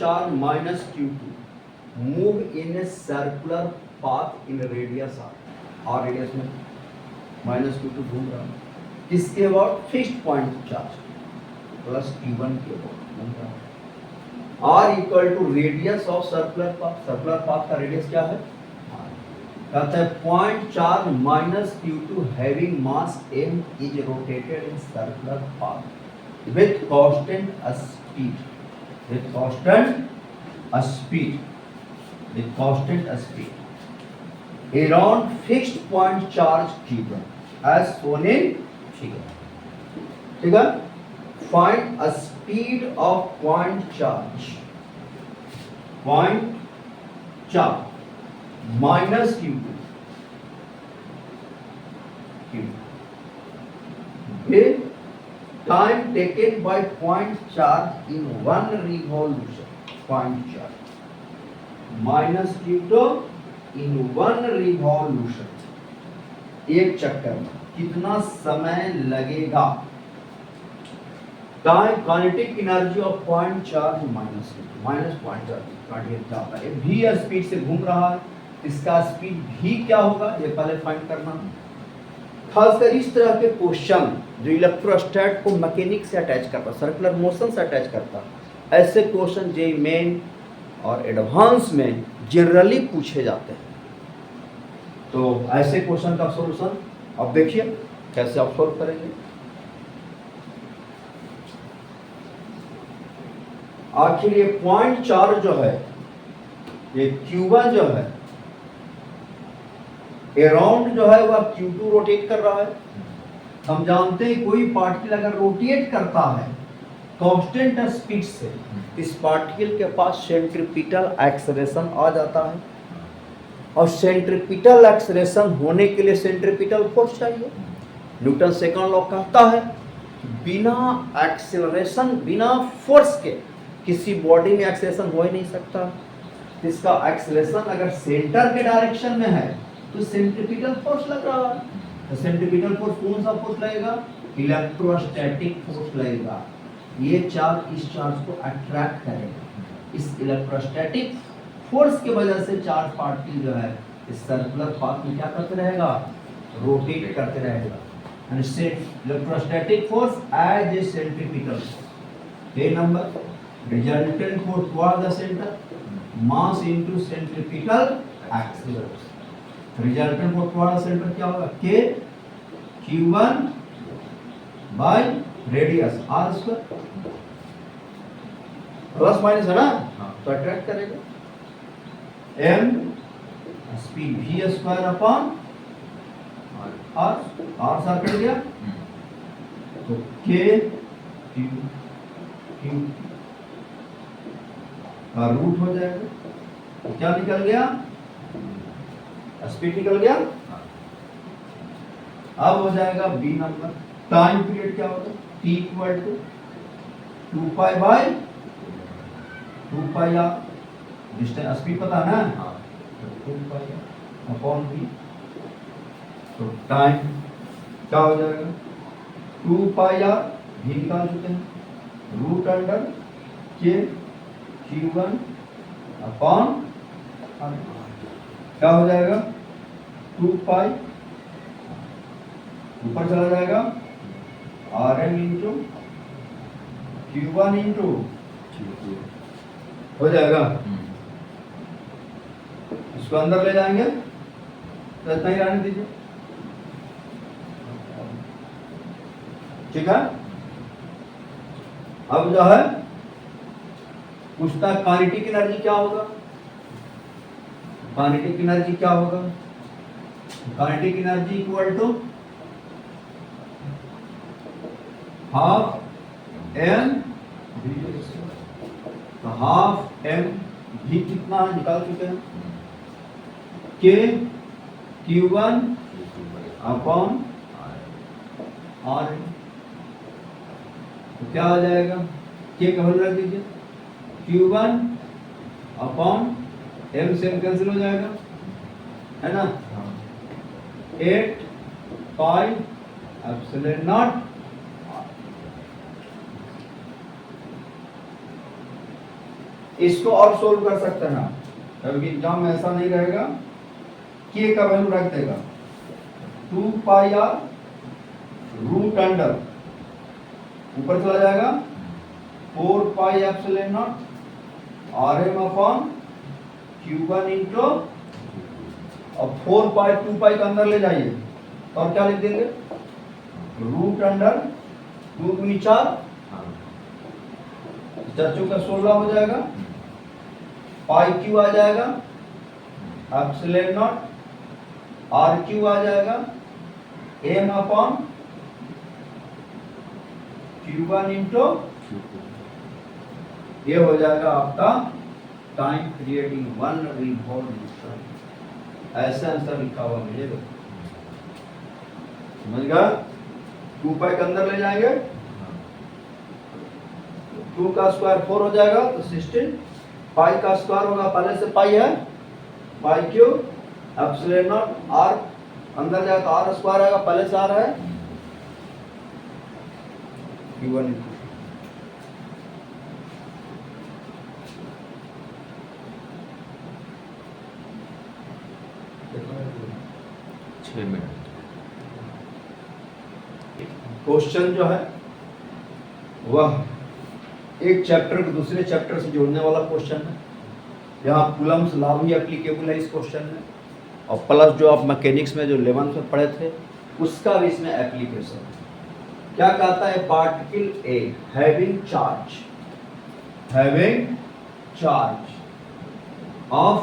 Charge minus Q2 move in a circular path in radius R radius में minus Q2 घूम रहा है किसके about fixed point charge plus Q1 के about घूम रहा है R equal to radius of circular path का रेडियस क्या है कहता है point charge minus Q2 having mass m is rotated in circular path with constant speed around fixed point charge Q1 as shown in figure. ठीक है? Find a speed of point charge minus Q2 with time taken by point charge in one revolution. Point charge minus Q2 in one revolution. एक चक्कर में कितना समय लगेगा time kinetic energy of point charge minus point charge जाता है v speed से घूम रहा है इसका स्पीड v क्या होगा ये पहले फाइंड करना खासकर इस तरह के क्वेश्चन जो इलेक्ट्रोस्टैट को मैकेनिक से अटैच करता सर्कुलर मोशन से अटैच करता ऐसे क्वेश्चन जे मेन और एडवांस में जनरली पूछे जाते हैं तो ऐसे क्वेश्चन का सॉल्यूशन अब देखिए कैसे आप सॉल्व करेंगे आखिर ये पॉइंट चार्ज जो है ये Q1 जो है अराउंड जो है वह Q2 रोटेट कर रहा है हम जानते हैं कोई पार्टिकल अगर रोटेट करता है कांस्टेंट स्पीड से इस पार्टिकल के पास सेंट्रीपिटल एक्सेलरेशन आ जाता है और सेंट्रीपिटल एक्सेलरेशन होने के लिए सेंट्रीपिटल फोर्स चाहिए न्यूटन सेकंड लॉ कहता है बिना एक्सेलरेशन बिना फोर्स के किसी बॉडी में एक्सेलरेशन हो ही नहीं सकता इसका एक्सेलरेशन अगर सेंटर के डायरेक्शन में है तो सेंट्रीपिटल फोर्स लग रहा है तो सेंट्रीपिटल फोर्स कौन सा फोर्स लगेगा इलेक्ट्रोस्टैटिक फोर्स लगेगा ये चार्ज इस चार्ज को अट्रैक्ट करेगा इस इलेक्ट्रोस्टैटिक फोर्स की वजह से चार्ज पार्टिकल जो है इस सर्कुलर पाथ में क्या करते रहेगा रोटेट करते रहेगा and electrostatic force as a centripetal force a number resultant force towards the center mass into centripetal acceleration resultant force towards the center क्या होगा k q1 by radius r square plus minus है ना तो attract करेगा m speed v square upon r circle गया तो k q का root हो जाएगा तो क्या निकल गया स्पीड निकल गया अब हो जाएगा b नंबर टाइम पीरियड क्या होगा t equal to 2 pi by 2 pi r distance speed पता है ना तो 2 पाई अपॉन v तो टाइम क्या हो जाएगा 2 पाई r भी निकाल चुके हैं root under k q1 upon क्या हो जाएगा 2 पाई ऊपर चला जाएगा rm इंटू q1 इंटू हो जाएगा इसको अंदर ले जाएंगे तो इतना ही रहने दीजिए ठीक है अब जो है पूछता है काइनेटिक एनर्जी क्या होगा काइनेटिक एनर्जी क्या होगा kinetic energy equal to half M तो हाफ एम भी कितना है निकाल चुके हैं के q1 अपॉन r तो क्या हो जाएगा के का वैल्यू रख दीजिए q1 अपॉन m से कैंसिल हो जाएगा है ना 8 पाई एप्सिलॉन नॉट इसको और सोल्व कर सकते हैं आप, क्योंकि एग्जाम में ऐसा नहीं रहेगा के का वैल्यू रख देगा 2 पाई आर रूट अंडर ऊपर चला जाएगा 4 pi epsilon naught R M upon Q1 into और 4 पाई 2 पाई का अंदर ले जाइए और क्या लिख देंगे रूट अंडर 2 दूनी 4 चाचू का 16 हो जाएगा पाई क्यू आ जाएगा एप्सिलॉन नॉट आर क्यू आ जाएगा एम अपॉन Q1 इंटू ये हो जाएगा आपका टाइम क्रिएटिंग 1 रिवॉल्यूशन। ऐसा आंसर लिखा हुआ मिलेगा, समझ गया। 2 पाई के अंदर ले जाएंगे 2 का स्क्वायर 4 हो जाएगा तो 16 पाई का स्क्वायर होगा, पहले से पाई है पाई क्यू एप्सिलॉन नॉट आर अंदर जाएगा तो आर स्क्वायर आएगा, पहले से आ रहा है Q1 इंटू क्वेश्चन जो है वह एक चैप्टर को दूसरे चैप्टर से जोड़ने वाला क्वेश्चन है। यहाँ कूलम्स लॉ भी एप्लीकेबल है इस क्वेश्चन में, और प्लस जो आप मैकेनिक्स में जो 11th में पढ़े थे उसका भी इसमें एप्लीकेशन है। क्या कहता है, particle A having charge of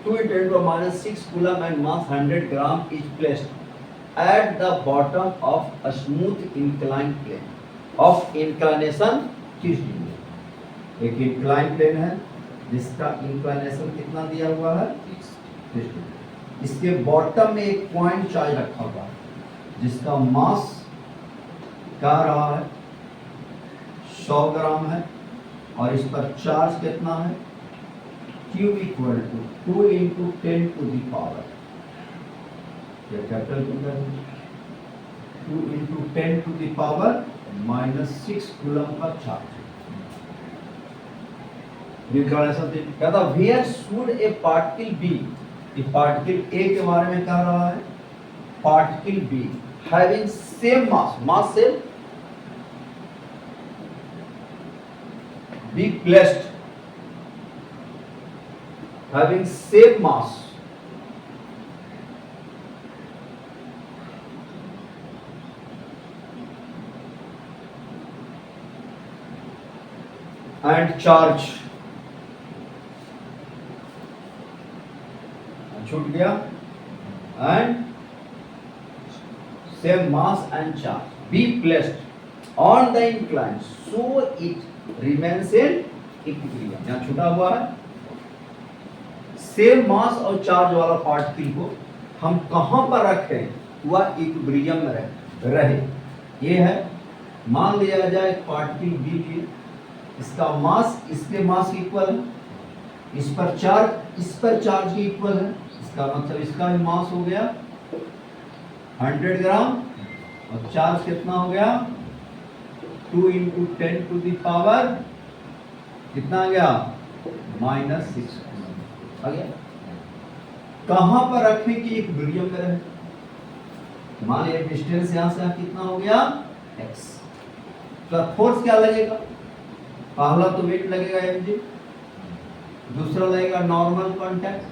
2 × 10⁻⁶ coulomb and mass 100 gram is placed at the bottom of a smooth inclined plane of inclination 30 degree. एक inclined plane है जिसका inclination कितना दिया हुआ है 30 डिग्री। इसके बॉटम में एक पॉइंट चार्ज रखा हुआ है जिसका मास क्या रहा है 100 ग्राम है, और इस पर चार्ज कितना है Q equal to 2 × 10 to the power capital 2 × 10 to the power -6 coulomb का चार्ज। कहता where should A particle B, particle A के बारे में कह रहा है। Particle B having same mass same B placed having same mass and charge छूट गया and same mass and charge be placed on the incline so it remains in equilibrium। यहाँ छूटा हुआ है सेम मास और चार्ज वाला particle को हम कहां पर रखें वह इक्विलिब्रियम में रहे। ये है, मान लिया जाए पार्टिकल बी की इसका मास इसके मास इक्वल है, इस पर चार्ज की इक्वल है, इसका मतलब इसका भी मास हो गया 100 ग्राम और चार्ज कितना हो गया 2 × 10 टू द पावर कितना आ गया -6 आ गया। कहां पर रखें कि इक्विलिब्रियम में रहे। मान लीजिए डिस्टेंस यहां से कितना हो गया x, तो फोर्स क्या लगेगा, पहला तो वेट लगेगा mg, दूसरा लगेगा नॉर्मल कांटेक्ट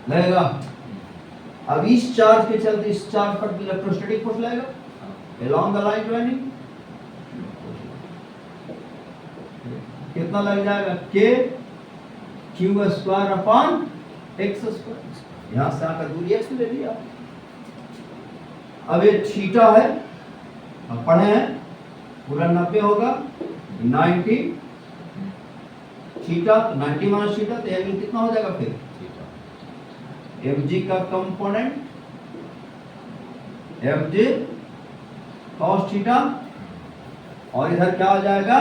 लगेगा। अब इस चार्ज के चलते इस चार्ज पर इलेक्ट्रोस्टैटिक फोर्स लगेगा along the line joining, कितना लग जाएगा k Q² अपॉन x²। यहां से आकर दूरी x ले लिया। अब ये थीटा है, अब पढ़े हैं पूरा 90 होगा 90 थीटा, 90 माइनस थीटा तो एंगल कितना हो जाएगा फिर mg का कंपोनेंट mg cos थीटा, और इधर क्या हो जाएगा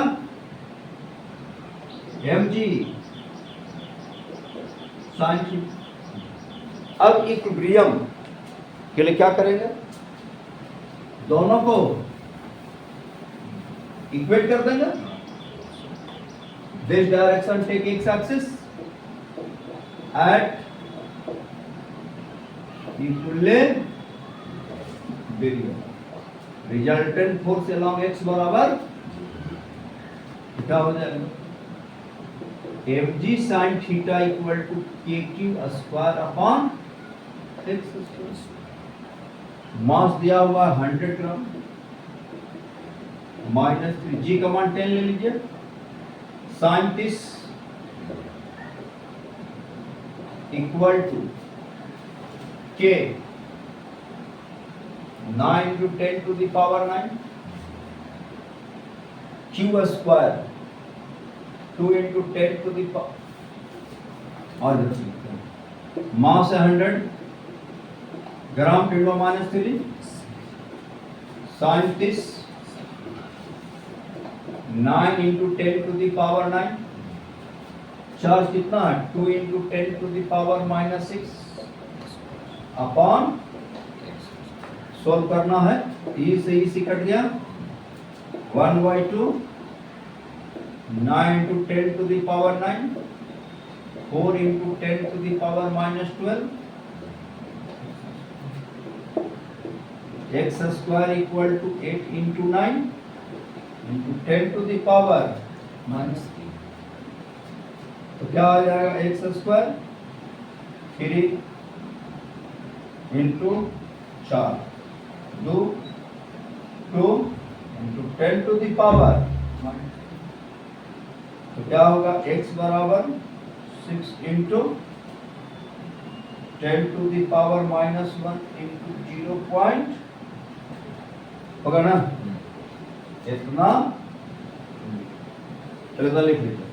mg sin थीटा। अब इक्विलिब्रियम के लिए क्या करेंगे, दोनों को इक्वेट कर देंगे। This direction take x axis at equilibrium. Resultant force along x बराबर क्या हो जाएगा? mg sin theta equal to kq square upon x square. मास दिया हुआ 100 ग्राम माइनस 3 जी कमांड 10 ले लीजिए. साइन दिस इक्वल टू के 9 into 10 to the power 9 q square 2 into 10 to the power और मास है 100 ग्राम 10 minus 3 sin this 9 into 10 to the power 9 charge कितना है 2 into 10 to the power minus 6 upon solve करना है. ई से ई से कट गया 1/2 9 into 10 to the power 9 4 into 10 to the power minus 12 x square equal to 8 into 9 into 10 to the power minus 3. तो क्या आ जाएगा x square 3 into 4 2 into 10 to the power. तो क्या होगा x बराबर 6 into 10 to the power minus 1 into 0 point होगा ना इतना. चलो लिख लीजिए.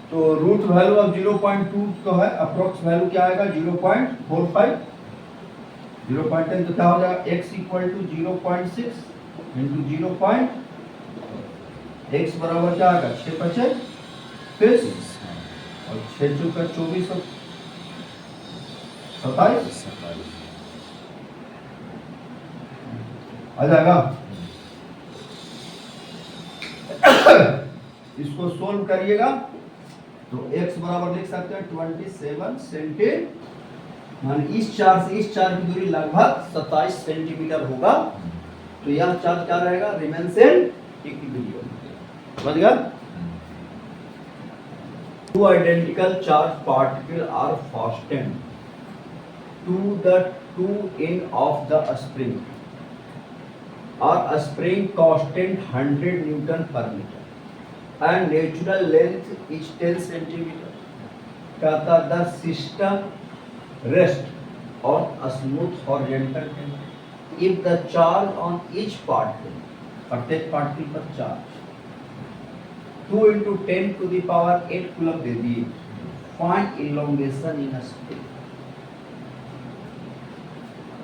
तो रूट वैल्यू ऑफ 0.2 तो है अप्रोक्स वैल्यू क्या आएगा 0.45 0.10 तो क्या हो जाएगा x equal to 0.6 into 0. x बराबर क्या आएगा 6 × 5 30 और 6 × 24 27 आ जाएगा. इसको सोल्व करिएगा तो x बराबर लिख सकते हैं 27 सेंटीमीटर मान इस चार से इस चार की दूरी लगभग 27 सेंटीमीटर होगा. तो यह चार्ज क्या रहेगा रिमेन्स इन इक्विलिब्रियम. समझ गया. Two identical charged particles are fastened to the two ends of the spring. or a spring constant 100 Newton per meter and natural length is 10 centimeter. कहता the system rest on a smooth horizontal plane if the charge on each particle प्रत्येक particle पर charge 2 into 10 to the power 8 coulomb दे दिए. find elongation in a spring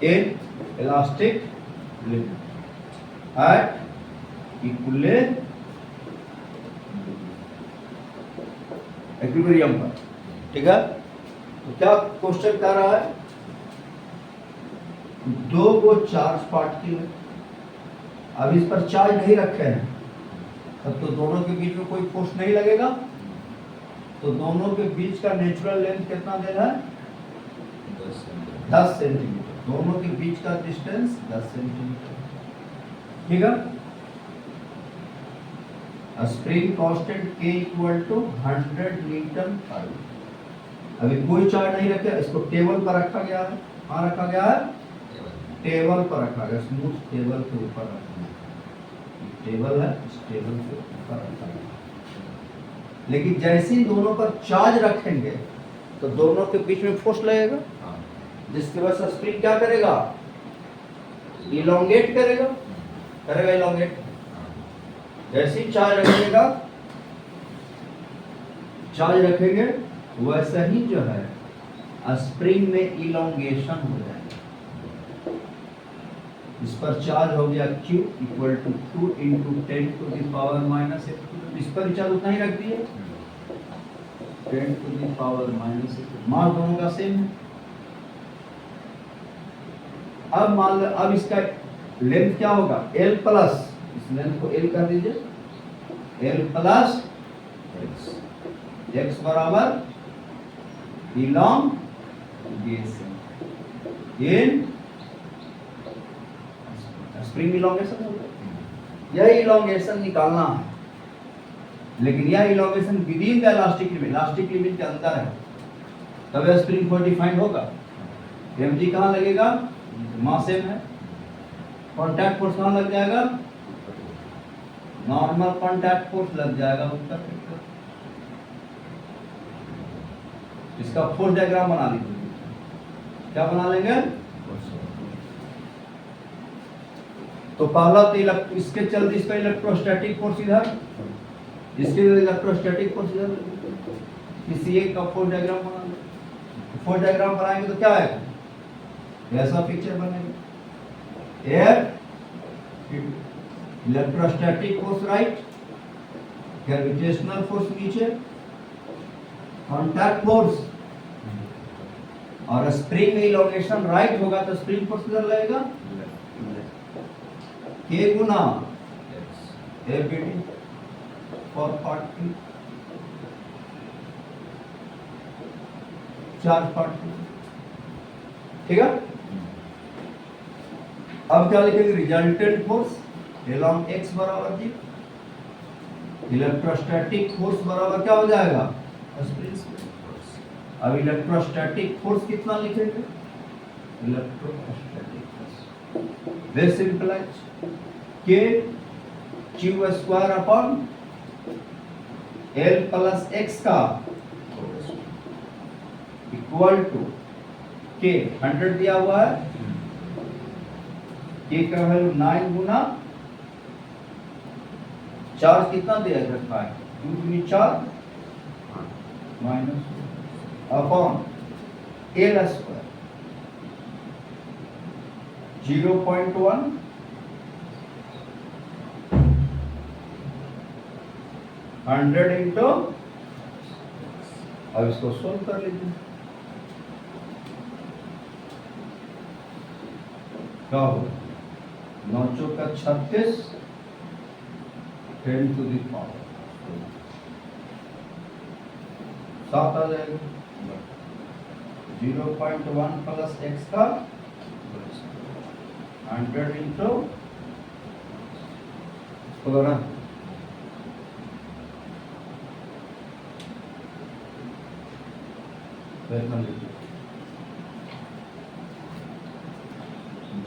in elastic limit at equilibrium पर. ठीक है. तो क्या question कर रहा है दो वो चार्ज पार्टिकल है. अब इस पर चार्ज नहीं रखे हैं तब तो दोनों के बीच में कोई फोर्स नहीं लगेगा. तो दोनों के बीच का नेचुरल लेंथ कितना दे रहा है 10 सेंटीमीटर. दोनों के बीच का डिस्टेंस 10 सेंटीमीटर. ठीक है. Spring constant k equal to 100 newton per. अभी कोई चार्ज नहीं रखा. इसको टेबल पर रखा गया है. कहाँ रखा गया है टेबल पर रखा गया. स्मूथ टेबल के ऊपर रखा गया. टेबल है इस टेबल के ऊपर रखा गया. लेकिन जैसे ही दोनों पर चार्ज रखेंगे तो दोनों के बीच में फोर्स लगेगा जिसकी वजह से स्प्रिंग क्या करेगा इलोंगेट करेगा इलोंगेट. जैसे ही चार्ज रखेंगे वैसा ही जो है स्प्रिंग में इलोंगेशन हो जाएगा. इस पर चार्ज हो गया Q equal to 2 into 10 to the power minus 8. इस पर चार्ज उतना ही रख दिए 10 to the power minus 8. मास दोनों का सेम है. अब मान लो अब इसका लेंथ क्या होगा L प्लस इस लेंथ को L कर दीजिए L प्लस x बराबर इलॉन्गेशन इन स्प्रिंग इलॉन्गेशन हो गया। यह इलॉन्गेशन निकालना है, लेकिन यह elongation with in the elastic limit के अंदर है, तब यह स्प्रिंग फोर्स डिफाइंड होगा। mg कहाँ लगेगा, मास m है। कॉन्टैक्ट फोर्स कहाँ लग जाएगा, नॉर्मल कॉन्टैक्ट फोर्स लग जाएगा उत्तर। इसका फोर्स डायग्राम बना लीजिए। क्या बना लेंगे, तो पहला तो इसके चलते इसका इलेक्ट्रोस्टैटिक फोर्स इधर, इसके इलेक्ट्रोस्टैटिक फोर्स इधर, किसी एक का फोर्स डायग्राम बना लो। फोर्स डायग्राम बनाएंगे तो क्या आएगा, ऐसा पिक्चर बनेगा। Air electrostatic force right, gravitational force नीचे, कॉन्टैक्ट फोर्स, और स्प्रिंग इलॉन्गेशन राइट होगा तो स्प्रिंग फोर्स किधर लगेगा, के गुना ABD for particle, charge particle. ठीक है, अब क्या लिखेंगे, रिजल्टेंट फोर्स along x बराबर जी, इलेक्ट्रोस्टैटिक फोर्स बराबर क्या हो जाएगा, स्प्रिंग फोर्स। अब इलेक्ट्रोस्टैटिक फोर्स कितना लिखेंगे, इलेक्ट्रोस्टैटिक फोर्स वेरी सिंपल है, k q square upon l plus x का इक्वल टू k, 100 दिया हुआ है, k का वैल्यू 9 गुना चार्ज कितना दिया रखा है, 2 गुनी 4 minus upon l square 0.1 100 into, अब इसको सोल्व कर लीजिए। क्या होगा, 9 चौका 36, 10 टू द पावर 7 आ जाएगा। 0.1 प्लस x का 100 इंटू होगा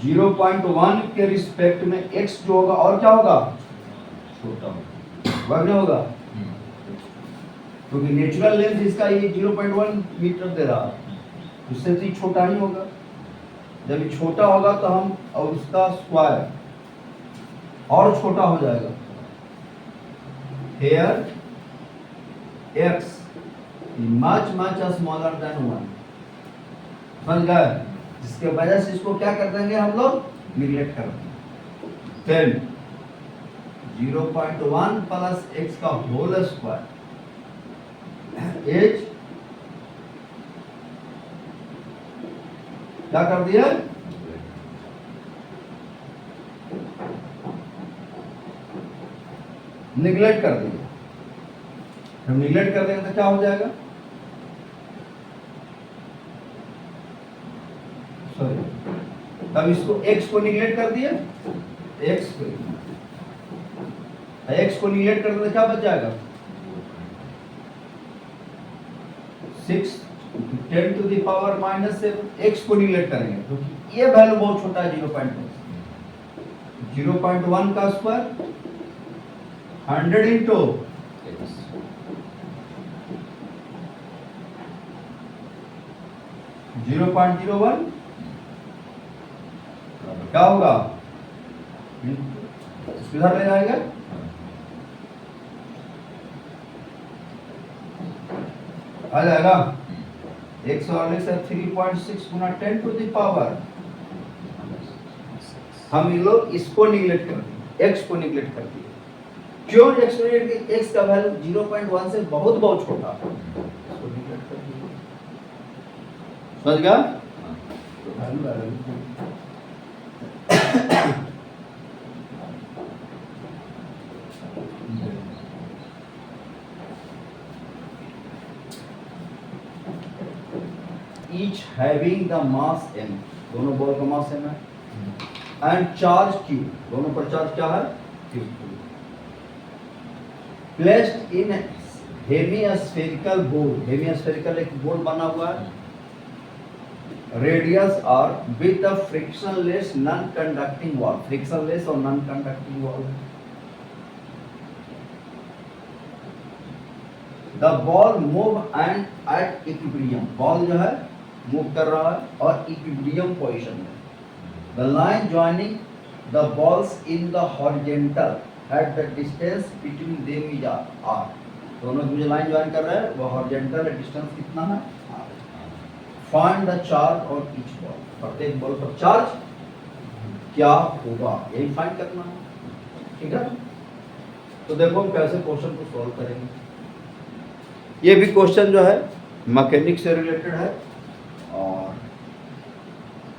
0.1 के रिस्पेक्ट में x जो होगा और क्या होगा, छोटा वर्ग होगा, क्योंकि नेचुरल लेंथ इसका ये 0.1 मीटर दे रहा है, उससे तो छोटा ही होगा। जब ये छोटा होगा तो हम और उसका स्क्वायर और छोटा हो जाएगा। Here x much smaller than 1, समझ गए, जिसके वजह से इसको क्या कर देंगे हम लोग, निगलेक्ट कर देंगे। then 0.1 प्लस x का होल स्क्वायर एज क्या कर दिया, निगलेक्ट कर दिया। हम निगलेक्ट कर देंगे तो क्या हो जाएगा, सॉरी, तब इसको x को निगलेक्ट कर दिया, x को निगलेक्ट कर देंगे क्या बच जाएगा, 6 10 टू द पावर -7। x को निगलेक्ट करेंगे तो ये वैल्यू बहुत छोटा है, 0.1 का स्क्वायर 100 इंटू 0.01 क्या होगा, इधर ले जाएगा, आ जाएगा 3.6 गुना 10 टू द पावर, हम ये लोग इसको निगलेक्ट कर दिए, x को निगलेक्ट कर दिए। क्यों x का वैल्यू 0.1 से बहुत छोटा है, इसको निगलेक्ट कर दिए। समझ गया, each having the mass m, दोनों बॉल का मास m है, and charge q, दोनों पर चार्ज क्या है, q, placed in hemispherical board, hemispherical एक बोर्ड बना हुआ है, radius r with a frictionless non-conducting wall, frictionless और non-conducting wall है. The ball move and at equilibrium, ball जो है मूव कर रहा है और इक्विलिब्रियम पोजीशन में. The line joining the balls in the horizontal at the distance between them is r. दोनों जो लाइन ज्वाइन कर रहे हैं वो हॉरिजॉन्टल डिस्टेंस कितना है, r. Find the charge on each ball, प्रत्येक बॉल पर चार्ज क्या होगा, यही फाइंड करना है. ठीक है, तो देखो हम कैसे क्वेश्चन को सॉल्व करेंगे. ये भी क्वेश्चन जो है मैकेनिक्स से रिलेटेड है और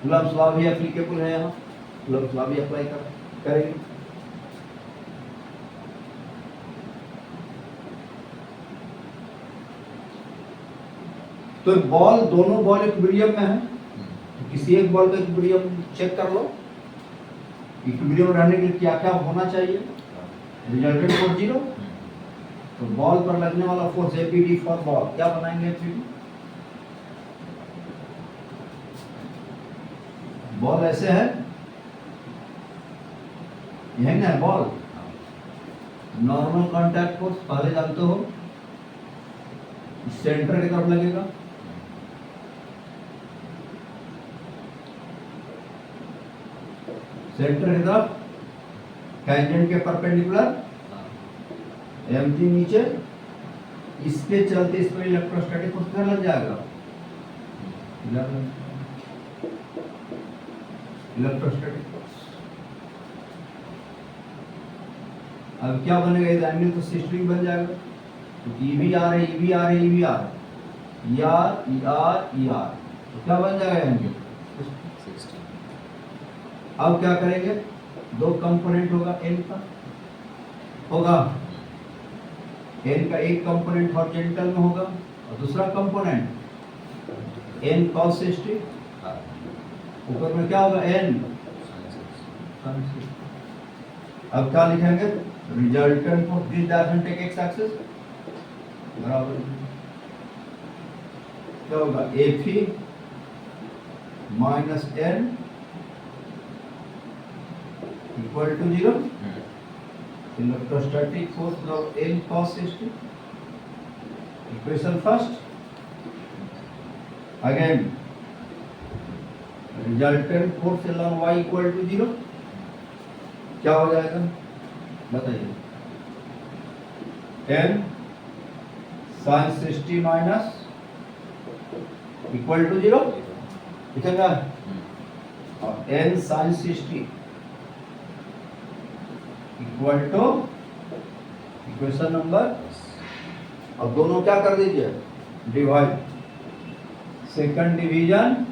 कुलम्ब्स लॉ भी एप्लीकेबल है, यहाँ कुलम्ब्स लॉ भी अप्लाई करेंगे. तो बॉल, दोनों बॉल इक्विलिब्रियम में है, तो किसी एक बॉल का इक्विलिब्रियम चेक कर लो. इक्विलिब्रियम रहने के लिए क्या क्या होना चाहिए, रिजल्टेंट फोर्स 0, तो बॉल पर लगने वाला फोर्स एपीडी फॉर बॉल क्या बनाएंगे, एपीडी. बॉल ऐसे है, यही ना है बॉल. नॉर्मल कांटेक्ट फोर्स पहले जानते हो, सेंटर की तरफ लगेगा, सेंटर की तरफ टेंजेंट के परपेंडिकुलर, mg नीचे, इसके चलते इस पर इलेक्ट्रोस्टैटिक फोर्स कितना लग जाएगा, इलेक्ट्रोस्टैटिक फोर्स. अब क्या बनेगा, इस एंगल तो सिस्टरिंग बन जाएगा, क्योंकि ये भी आ रहा है, ये भी आ रहा है, ये भी आ रहा है, ER, तो क्या बन जाएगा एंगल 60. अब क्या करेंगे, दो कंपोनेंट होगा n का, होगा n का एक कंपोनेंट हॉरिजॉन्टल में होगा और दूसरा कंपोनेंट n cos 60, ऊपर में क्या होगा n. अब क्या लिखेंगे, resultant for this direction x axis बराबर क्या होगा, Fe minus n equal to 0. Electrostatic force of n cos 60, equation first. Again resultant force along y equal to 0, क्या हो जाएगा बताइए, n sin 60 minus equal to 0 लिखेगा, और n sin 60 equal to equation number. अब दोनों क्या कर दीजिए, डिवाइड, सेकंड डिवीजन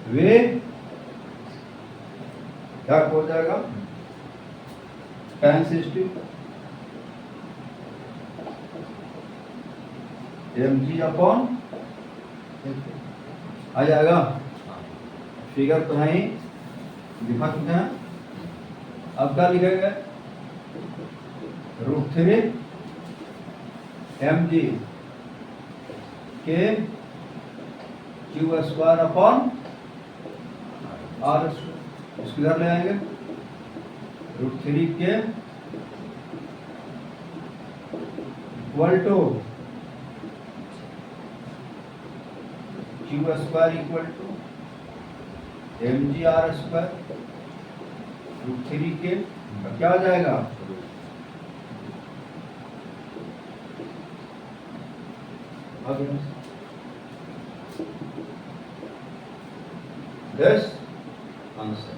वे क्या हो जाएगा, tan 60 mg अपॉन आ जाएगा. फिगर तो है ही, दिखा चुके हैं. अब क्या लिखेंगे, √3 mg के q² अपॉन r², इसको इधर ले आएंगे, √3 के equal to q² equal to mg r², √3 के क्या हो जाएगा, this answer.